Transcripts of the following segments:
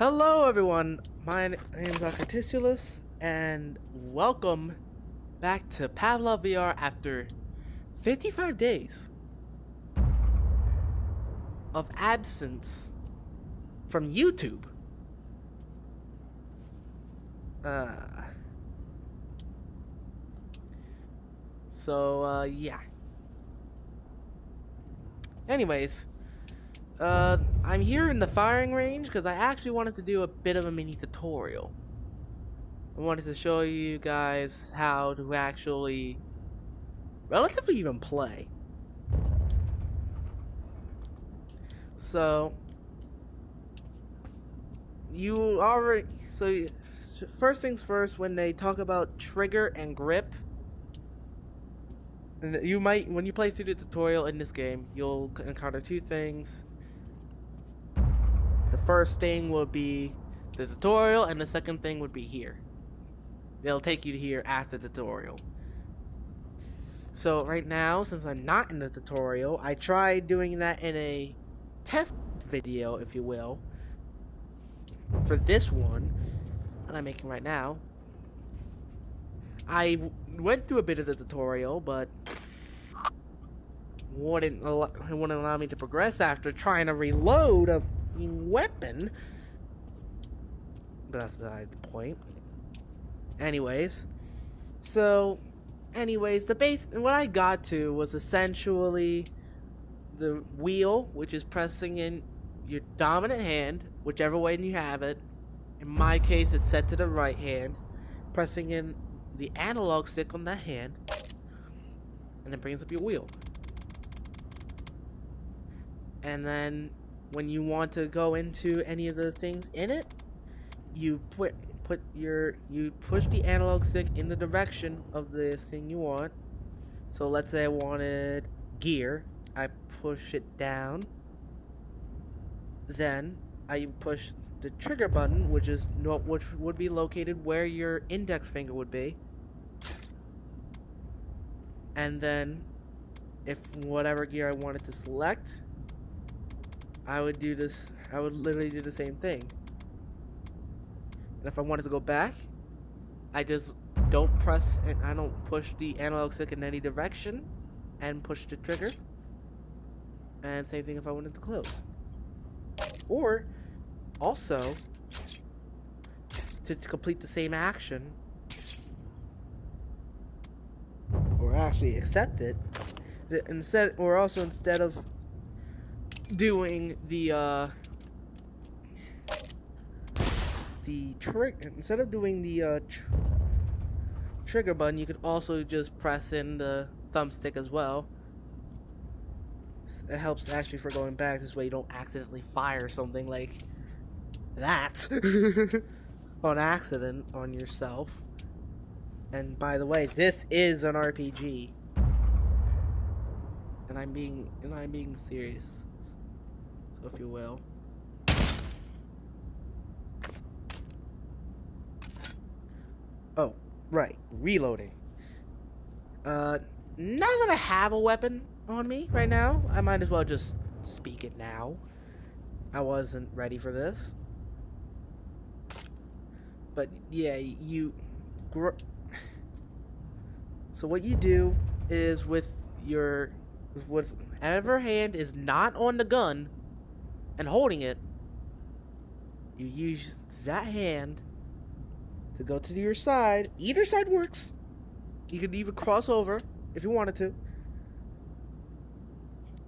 Hello everyone, my name is Dr. Tistulus, and welcome back to Pavlov VR after 55 days of absence from YouTube. Yeah. Anyways, I'm here in the firing range because I actually wanted to do a bit of a mini tutorial. I wanted to show you guys how to actually relatively even play. So first things first, when they talk about trigger and grip, and when you play through the tutorial in this game, you'll encounter two things. The first thing will be the tutorial, and the second thing would be here. They'll take you to here after the tutorial. So right now, since I'm not in the tutorial, I tried doing that in a test video, if you will, for this one that I'm making right now. I went through a bit of the tutorial, but it wouldn't allow me to progress after trying to reload a weapon. But that's beside the point. Anyways, the base, what I got to was essentially the wheel, which is pressing in your dominant hand, whichever way you have it. In my case, it's set to the right hand, pressing in the analog stick on that hand, and it brings up your wheel. And then when you want to go into any of the things in it, you push the analog stick in the direction of the thing you want. So let's say I wanted gear, I push it down. Then I push the trigger button, which would be located where your index finger would be. And then, if whatever gear I wanted to select, I would literally do the same thing. And if I wanted to go back, I just don't press and I don't push the analog stick in any direction and push the trigger. And same thing if I wanted to close. Or also, to complete the same action, or actually accept it, instead of doing the trigger button, you could also just press in the thumbstick as well. It helps actually for going back. This way you don't accidentally fire something like that on accident on yourself. And by the way, this is an RPG, and I'm being serious. So if you will. Oh, right, reloading. Now that I have a weapon on me right now, I might as well just speak it now. I wasn't ready for this. But yeah, so what you do is with whatever hand is not on the gun and holding it, you use that hand to go to your side. Either side works. You could even cross over if you wanted to.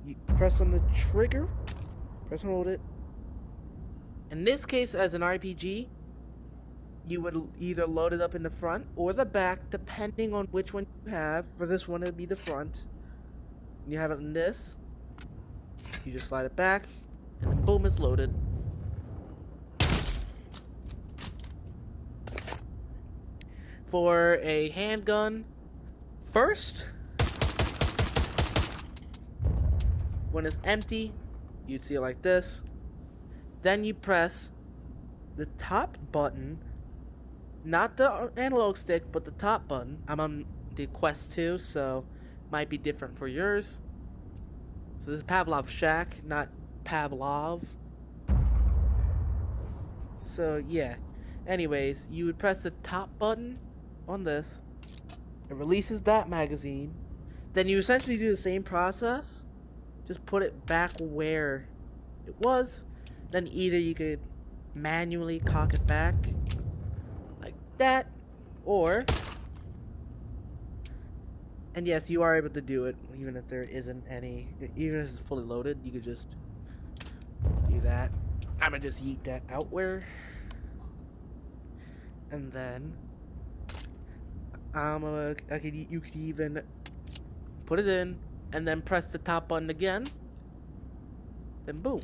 You press on the trigger, press and hold it. In this case, as an RPG, you would either load it up in the front or the back, depending on which one you have. For this one, it would be the front. When you have it in this, you just slide it back, and then boom, it's loaded. For a handgun, first, when it's empty, you'd see it like this. Then you press the top button, not the analog stick, but the top button. I'm on the Quest 2, so might be different for yours. So this is Pavlov Shack, not Pavlov. So yeah. Anyways, you would press the top button on this. It releases that magazine. Then you essentially do the same process. Just put it back where it was. Then either you could manually cock it back like that, or, and yes, you are able to do it even if there isn't any, even if it's fully loaded, you could just do that. I'm gonna just yeet that outward, and then you could even put it in and then press the top button again, then boom.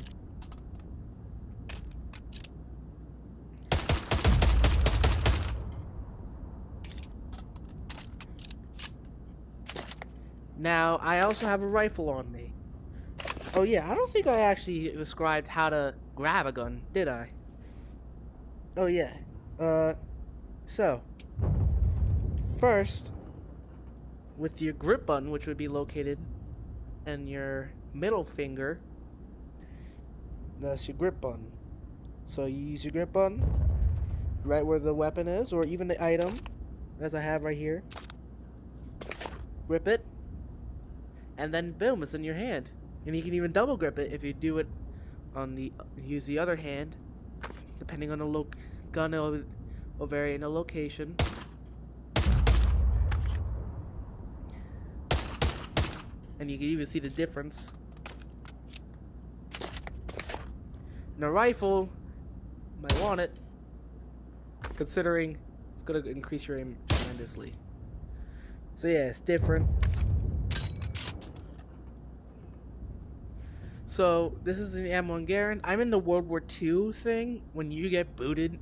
Now, I also have a rifle on me. Oh yeah, I don't think I actually described how to grab a gun, did I? Oh yeah. So, first, with your grip button, which would be located in your middle finger, that's your grip button. So you use your grip button right where the weapon is, or even the item, as I have right here. Grip it, and then boom, it's in your hand. And you can even double grip it if you do it on the, use the other hand, depending on the gun will vary in the location. And you can even see the difference. And a rifle, you might want it, considering it's going to increase your aim tremendously. So yeah, it's different. So this is the M1 Garand. I'm in the World War II thing. When you get booted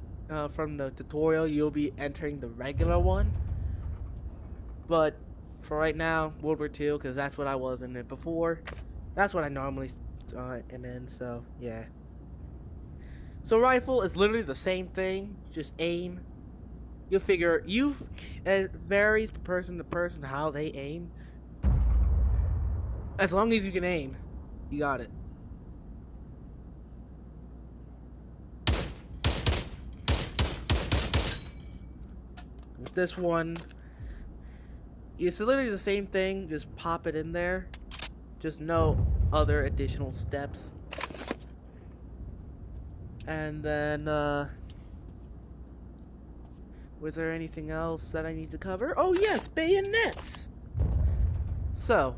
from the tutorial, you'll be entering the regular one. But for right now, World War II, because that's what I was in it before. That's what I normally am in, so yeah. So rifle is literally the same thing, just aim. You'll figure, it varies from person to person how they aim. As long as you can aim, you got it. With this one, it's literally the same thing, just pop it in there. Just no other additional steps. And then, was there anything else that I need to cover? Oh yes, bayonets! So,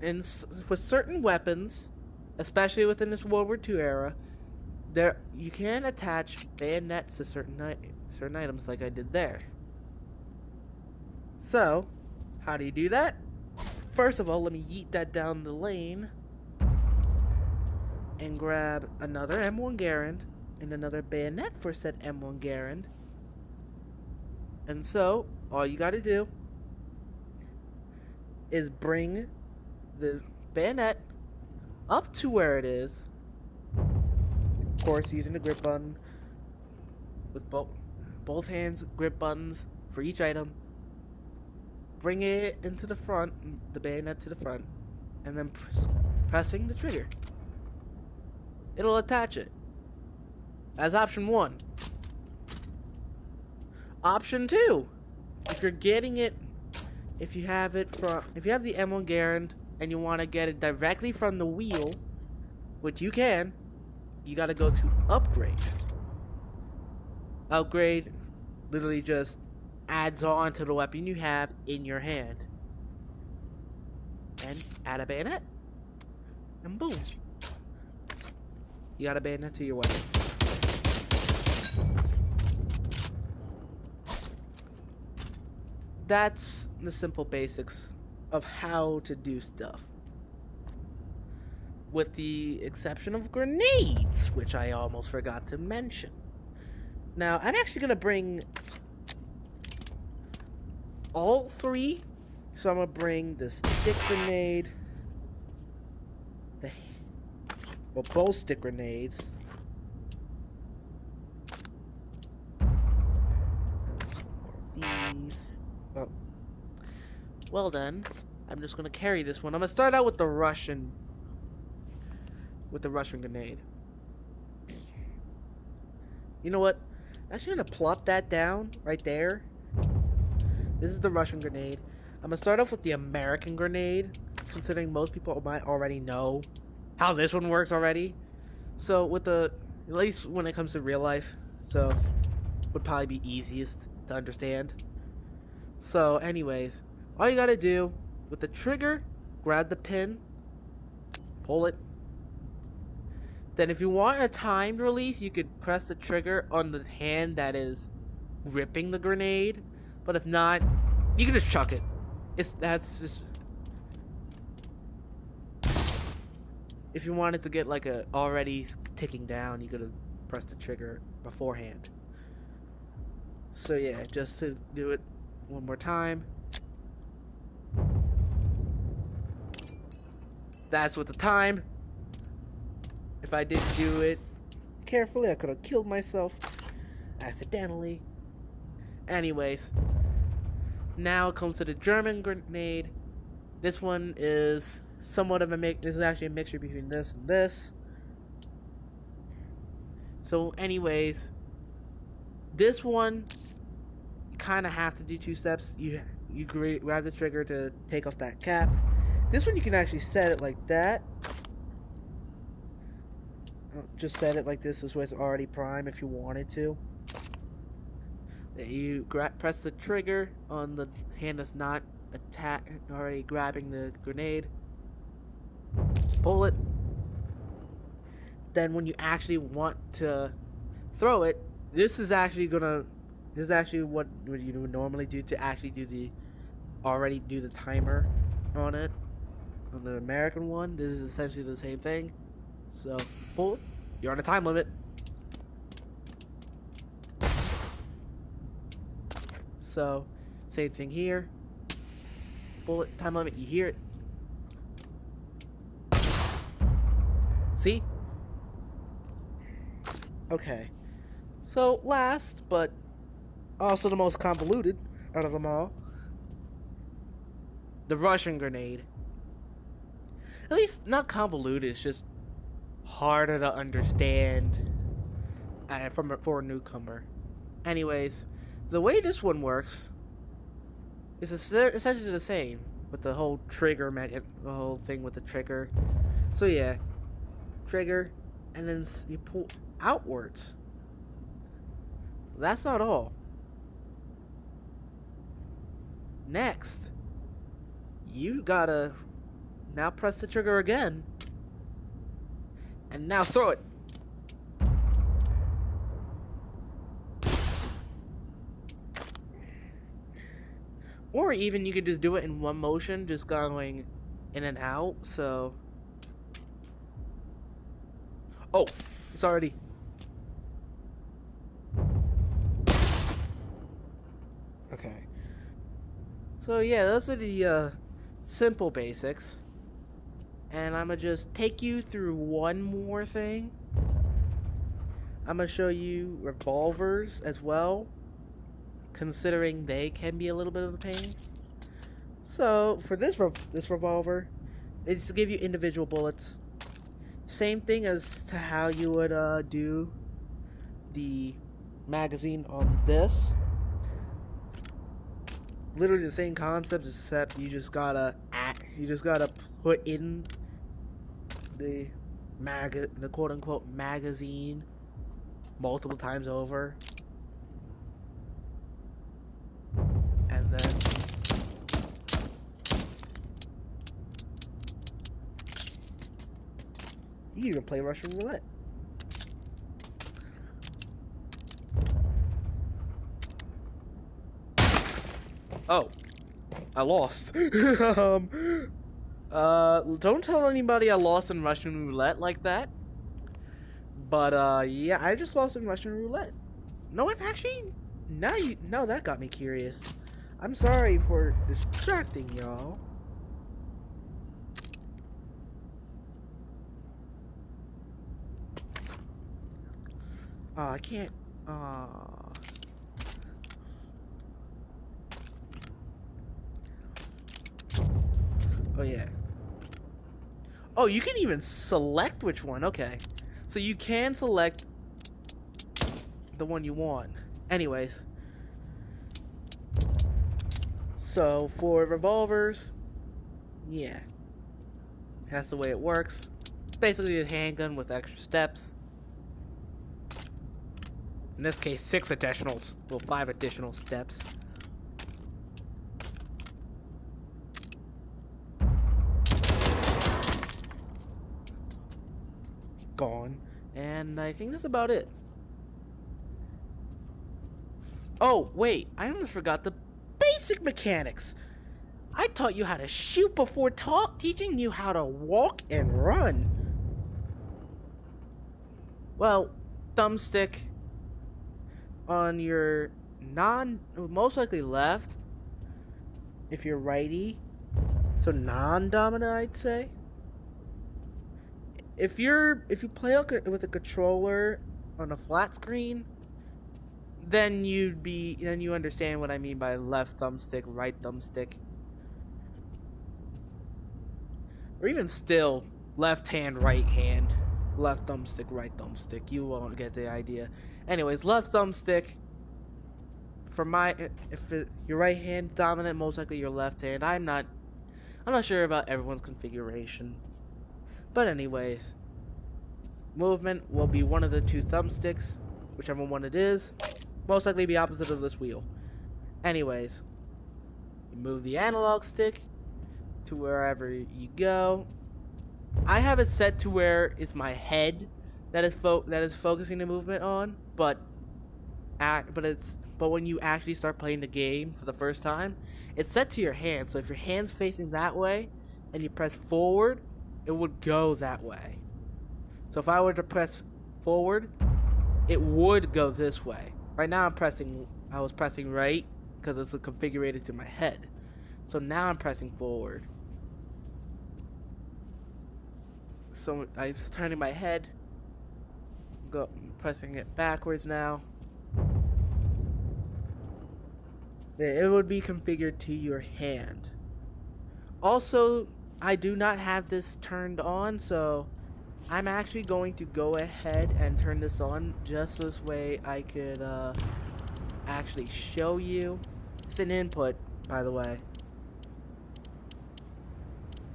with certain weapons, especially within this World War II era, you can attach bayonets to certain items like I did there. So, how do you do that? First of all, let me yeet that down the lane and grab another M1 Garand and another bayonet for said M1 Garand. And so, all you gotta do is bring the bayonet up to where it is. Of course, using the grip button with both hands grip buttons for each item. Bring it into the front, the bayonet to the front, and then pressing the trigger. It'll attach it. As option 1. Option 2. If you're getting it, if you have the M1 Garand and you want to get it directly from the wheel, which you can, you gotta go to upgrade. Upgrade literally just adds on to the weapon you have in your hand. And add a bayonet. And boom. You got a bayonet to your weapon. That's the simple basics of how to do stuff. With the exception of grenades, which I almost forgot to mention. Now, I'm actually going to bring all 3. So I'm going to bring the stick grenade, both stick grenades, these. Oh. Well then, I'm just going to carry this one. I'm going to start out with the Russian grenade. You know what? I'm actually gonna plop that down right there. This is the Russian grenade. I'm gonna start off with the American grenade, considering most people might already know how this one works already. So with the, at least when it comes to real life, so would probably be easiest to understand. So anyways, all you gotta do with the trigger, grab the pin, pull it. Then if you want a timed release, you could press the trigger on the hand that is gripping the grenade. But if not, you can just chuck it. That's just, if you wanted to get like a already ticking down, you could press the trigger beforehand. So yeah, just to do it one more time. That's with the time. If I didn't do it carefully, I could have killed myself accidentally. Anyways, now it comes to the German grenade. This one is somewhat of a mix. This is actually a mixture between this and this. So anyways, this one you kind of have to do two steps. You grab the trigger to take off that cap. This one you can actually set it like that. Just set it like this way it's already prime if you wanted to. Then you press the trigger on the hand that's not already grabbing the grenade. Pull it. Then when you actually want to throw it, this is actually what you would normally do to actually do the timer on it. On the American one, this is essentially the same thing. So, pull it. You're on a time limit. So, same thing here. Pull it. Time limit. You hear it. See? Okay. So, last, but also the most convoluted out of them all, the Russian grenade. At least not convoluted, it's just harder to understand for a newcomer. Anyways, the way this one works is essentially the same with the whole trigger the whole thing with the trigger. So yeah, trigger, and then you pull outwards. That's not all. Next, you gotta now press the trigger again, and now throw it. Or even you could just do it in one motion, just going in and out. So, oh, it's already. Okay. So yeah, those are the simple basics. And I'm gonna just take you through one more thing. I'm gonna show you revolvers as well, considering they can be a little bit of a pain. So for this revolver, it's to give you individual bullets. Same thing as to how you would do the magazine on this. Literally the same concept, except you just gotta put in the quote-unquote magazine multiple times over, and then you even play Russian roulette. Oh, I lost. Don't tell anybody I lost in Russian roulette like that. But, yeah, I just lost in Russian roulette. No, it actually, no, that got me curious. I'm sorry for distracting y'all. Oh, I can't, oh, yeah. Oh, you can even select which one. Okay. So you can select the one you want. Anyways, so for revolvers, yeah, that's the way it works. It's basically a handgun with extra steps. In this case, 5 additional steps. Gone. And I think that's about it. Oh, wait, I almost forgot the basic mechanics. I taught you how to shoot before teaching you how to walk and run. Well, thumbstick on your most likely left, if you're righty, so non-dominant, I'd say. If you play with a controller on a flat screen, then you understand what I mean by left thumbstick, right thumbstick, or even still left hand, right hand, left thumbstick, right thumbstick. You won't get the idea. Anyways, left thumbstick. Your right hand dominant, most likely your left hand. I'm not sure about everyone's configuration. But anyways, movement will be one of the 2 thumbsticks, whichever one it is. Most likely be opposite of this wheel. Anyways, you move the analog stick to wherever you go. I have it set to where it's my head that is focusing the movement on, but when you actually start playing the game for the first time, it's set to your hand. So if your hand's facing that way and you press forward, it would go that way. So if I were to press forward, it would go this way. Right now I was pressing right because it's configured to my head. So now I'm pressing forward. So I'm turning my head, pressing it backwards now. It would be configured to your hand. Also, I do not have this turned on, so I'm actually going to go ahead and turn this on just this way I could actually show you. It's an input, by the way.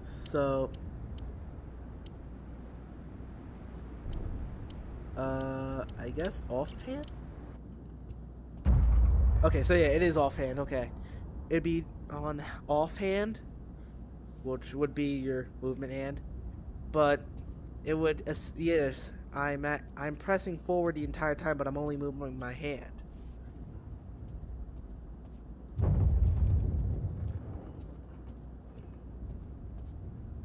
So I guess offhand? Okay, so yeah, it is offhand, okay. It'd be on offhand, which would be your movement hand. But it would, yes, I'm pressing forward the entire time, but I'm only moving my hand.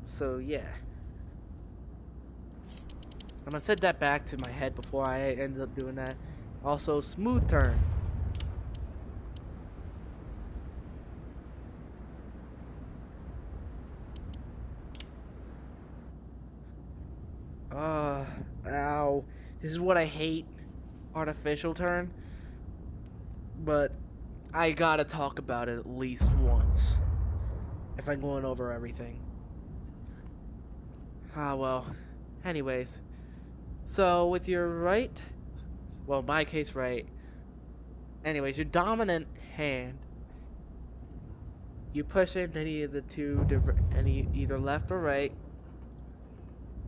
So yeah. I'm gonna set that back to my head before I end up doing that. Also, smooth turn. Ow. This is what I hate. Artificial turn. But I gotta talk about it at least once. If I'm going over everything. Well. Anyways. So, with your right, well, in my case, right. Anyways, your dominant hand, you push in any of the two different, either left or right,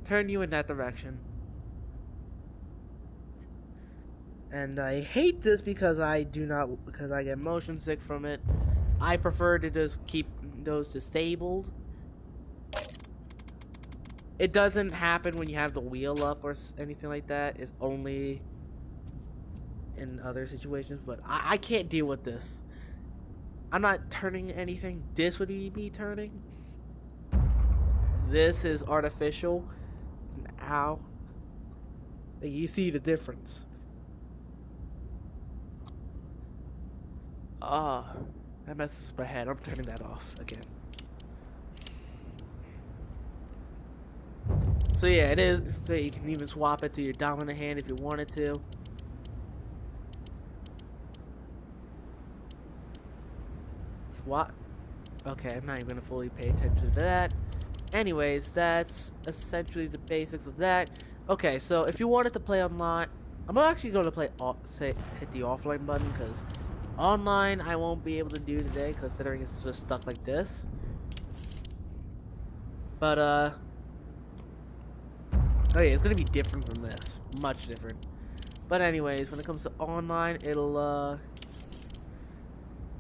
turn you in that direction. And I hate this because I get motion sick from it. I prefer to just keep those disabled. It doesn't happen when you have the wheel up or anything like that. It's only in other situations, but I can't deal with this. I'm not turning anything. This would be me turning. This is artificial. Ow. You see the difference. That messes my head. I'm turning that off again. So yeah, it is. So you can even swap it to your dominant hand if you wanted to. Swap. Okay, I'm not even gonna fully pay attention to that. Anyways, that's essentially the basics of that. Okay, so if you wanted to play online, I'm actually going to play hit the offline button because online I won't be able to do today considering it's just stuck like this. But oh yeah, it's gonna be different from this, much different. But anyways, when it comes to online, it will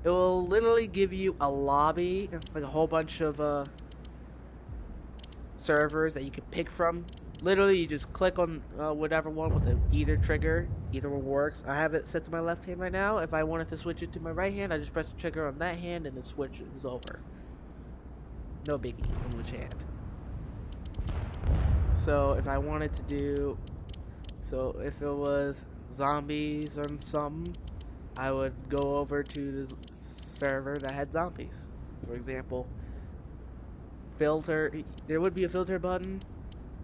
literally give you a lobby, like a whole bunch of servers that you can pick from. Literally, you just click on whatever one with the either trigger. Either one works. I have it set to my left hand right now. If I wanted to switch it to my right hand, I just press the trigger on that hand and the switch is over. No biggie on which hand. So if I wanted to do, so if it was zombies or something, I would go over to the server that had zombies. For example, filter, there would be a filter button.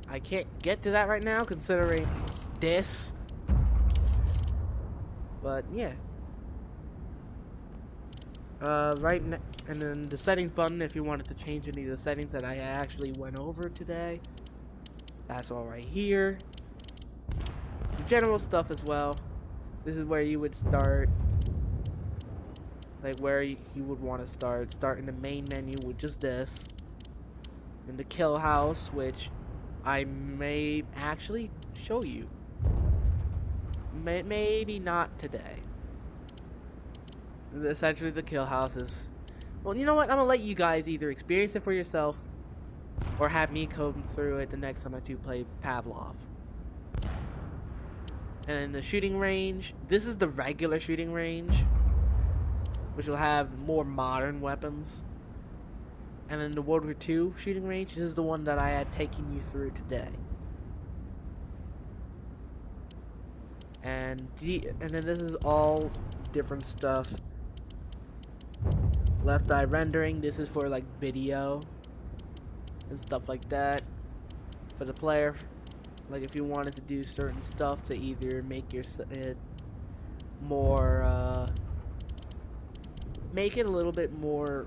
I can't get to that right now considering this, but yeah. Right now, and then the settings button if you wanted to change any of the settings that I actually went over today. That's all right here. The general stuff as well. This is where you would start, like where you would want to start. Start in the main menu with just this. In the kill house, which I may actually show you. Maybe not today. Essentially, the kill house is, well, you know what? I'm gonna let you guys either experience it for yourself or have me come through it the next time I do play Pavlov. And in the shooting range, this is the regular shooting range, which will have more modern weapons. And in the World War II shooting range, this is the one that I had taken you through today. And then this is all different stuff. Left eye rendering, this is for like video and stuff like that. For the player, like if you wanted to do certain stuff to either make it more, make it a little bit more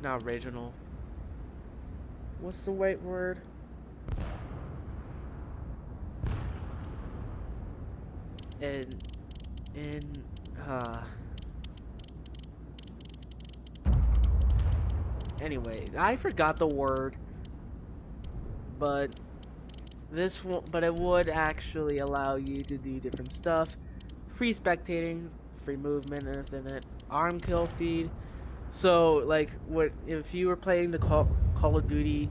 not original. What's the right word? Anyway, I forgot the word, but this one, but it would actually allow you to do different stuff. Free spectating, free movement, and infinite arm kill feed. So, like, what if you were playing the Call of Duty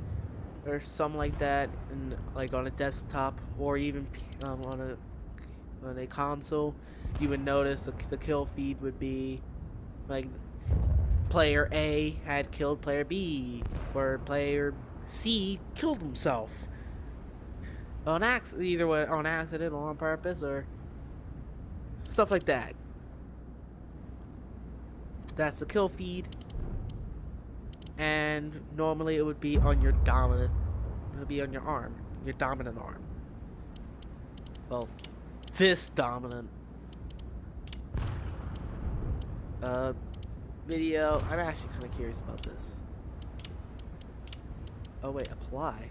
or something like that, and like on a desktop or even on a console, you would notice the kill feed would be like player A had killed player B, or player C killed himself on accident, either on accident or on purpose, or stuff like that. That's the kill feed, and normally it would be on your dominant. It would be on your arm, your dominant arm. Well, this dominant. Video. I'm actually kind of curious about this. Oh wait, apply.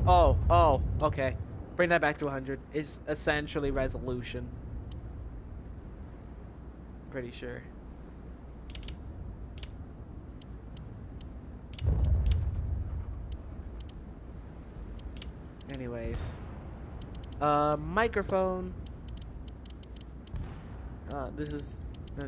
Oh, okay. Bring that back to 100. It's essentially resolution. Pretty sure. Anyways. Microphone. This is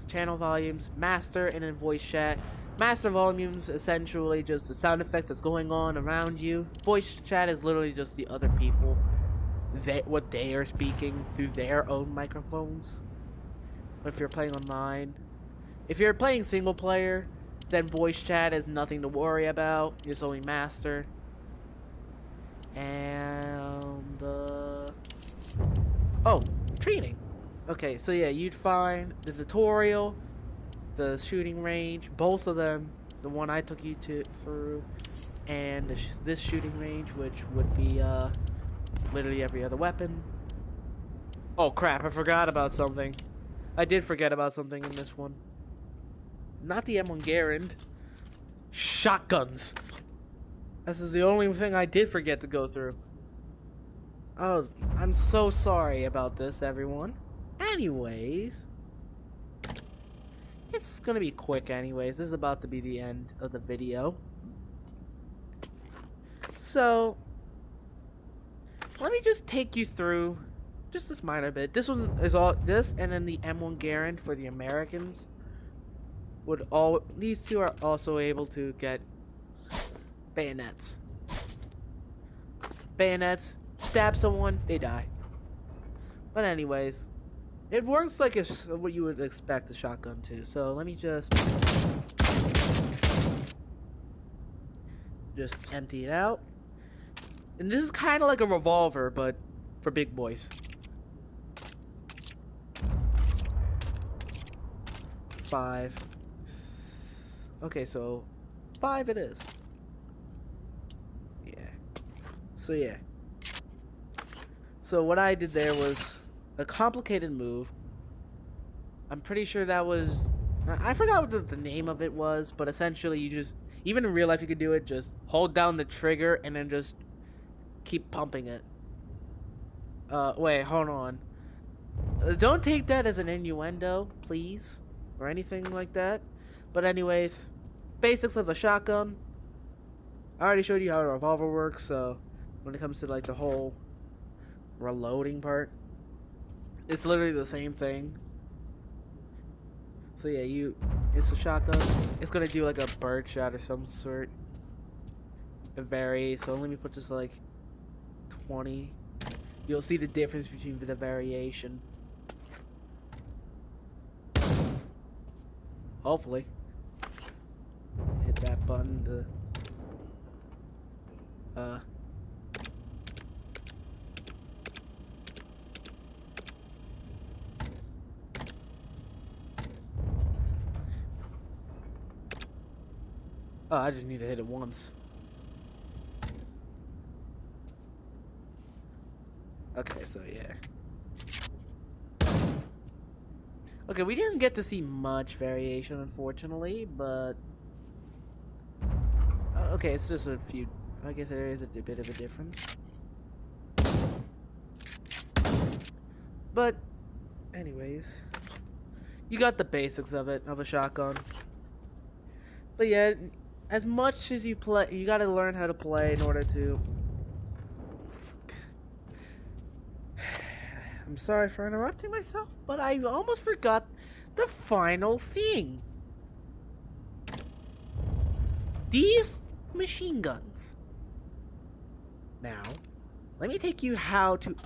channel volumes, master, and then voice chat. Master volumes essentially just the sound effects that's going on around you. Voice chat is literally just the other people, what they are speaking through their own microphones. If you're playing online, if you're playing single player, then voice chat is nothing to worry about. It's only master. And oh, training. Okay, so yeah, you'd find the tutorial, the shooting range, both of them, the one I took you through, and this shooting range, which would be literally every other weapon. Oh crap, I forgot about something. I did forget about something in this one. Not the M1 Garand. Shotguns. This is the only thing I did forget to go through. Oh, I'm so sorry about this, everyone. Anyways, it's gonna be quick anyways. This is about to be the end of the video. So, let me just take you through just this minor bit. This one is all this, and then the M1 Garand for the Americans these two are also able to get bayonets. Bayonets, stab someone, they die. But anyways, it works like what you would expect a shotgun to. So let me just empty it out. And this is kind of like a revolver, but for big boys. 5. Okay, so 5 it is. Yeah. So yeah. So what I did there was a complicated move. I'm pretty sure that was... I forgot what the name of it was, but essentially you just... Even in real life you could do it, just hold down the trigger and then just keep pumping it. Wait, hold on. Don't take that as an innuendo, please. Or anything like that. But anyways, basics of a shotgun. I already showed you how a revolver works, so when it comes to like the whole reloading part, it's literally the same thing. So yeah, it's a shotgun. It's gonna do like a bird shot or some sort. It varies, so let me put this like 20. You'll see the difference between the variation. Hopefully. Hit that button to... Oh, I just need to hit it once. Okay, so yeah. Okay, we didn't get to see much variation, unfortunately, but... okay, it's just a few... I guess there is a bit of a difference. But, anyways... You got the basics of it, of a shotgun. But yeah, as much as you play... You gotta learn how to play in order to... I'm sorry for interrupting myself, but I almost forgot the final thing. These machine guns. Now, let me take you how to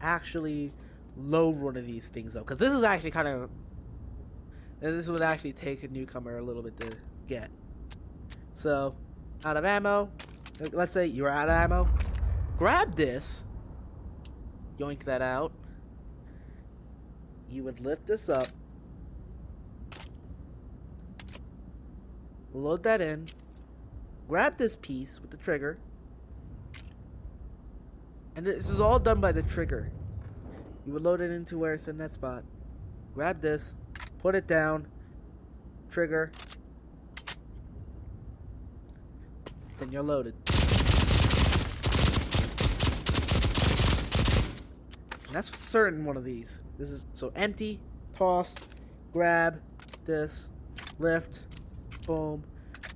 actually load one of these things up, because this is actually kind of... This would actually take a newcomer a little bit to get. So, out of ammo. Let's say you're out of ammo. Grab this. Yoink that out. You would lift this up, load that in, grab this piece with the trigger, and this is all done by the trigger. You would load it into where it's in that spot, grab this, put it down, trigger, then you're loaded. And that's for certain one of these. This is so empty, toss, grab, this, lift, boom,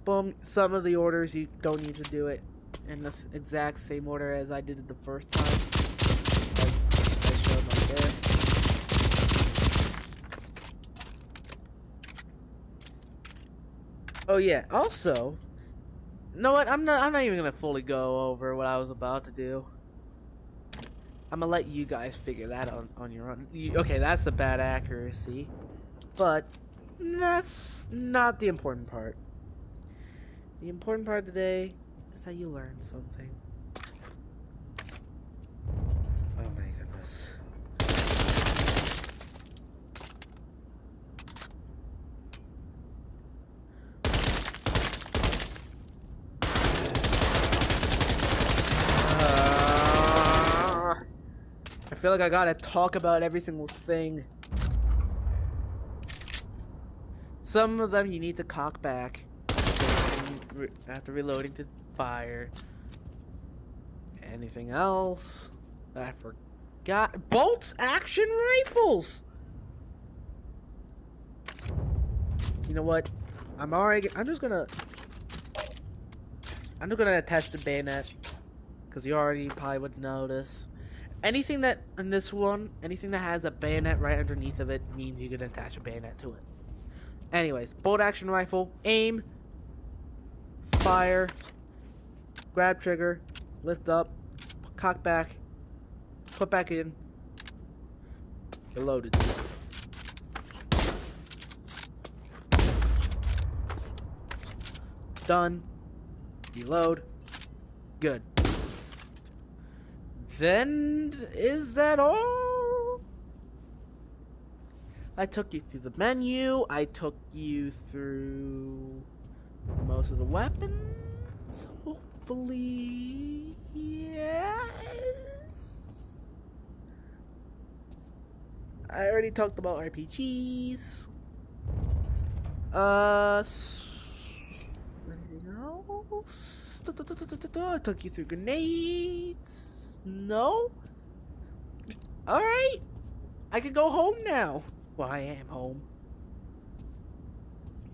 boom. Some of the orders you don't need to do it in the exact same order as I did it the first time, as I showed right there. Oh yeah. Also, you know what? I'm not even gonna fully go over what I was about to do. I'm gonna let you guys figure that out on your own. Okay, that's a bad accuracy, but that's not the important part. The important part today is that you learned something. Oh my goodness. I feel like I gotta talk about every single thing. Some of them you need to cock back after reloading to fire. Anything else? I forgot. Bolts action rifles! You know what? I'm just gonna attach the bayonet. Because you already probably would notice. Anything that, in this one, anything that has a bayonet right underneath of it means you can attach a bayonet to it. Anyways, bolt action rifle, aim, fire, grab trigger, lift up, cock back, put back in, you're loaded. Done, reload, good. Then, is that all? I took you through the menu, I took you through most of the weapons, hopefully, yes. I already talked about RPGs. Anything else? I took you through grenades. No? Alright. I can go home now. Well, I am home.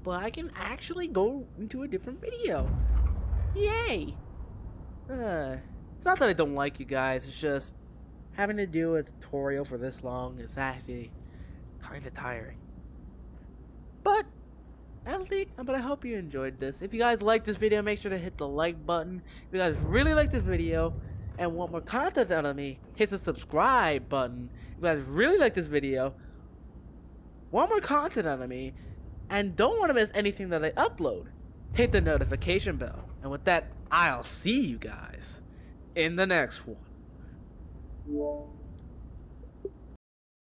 But I can actually go into a different video. Yay! It's not that I don't like you guys, it's just having to do a tutorial for this long is actually kind of tiring. But I hope you enjoyed this. If you guys liked this video, make sure to hit the like button. If you guys really like this video and want more content out of me, hit the subscribe button. If you guys really like this video, want more content out of me, and don't want to miss anything that I upload, hit the notification bell. And with that, I'll see you guys in the next one.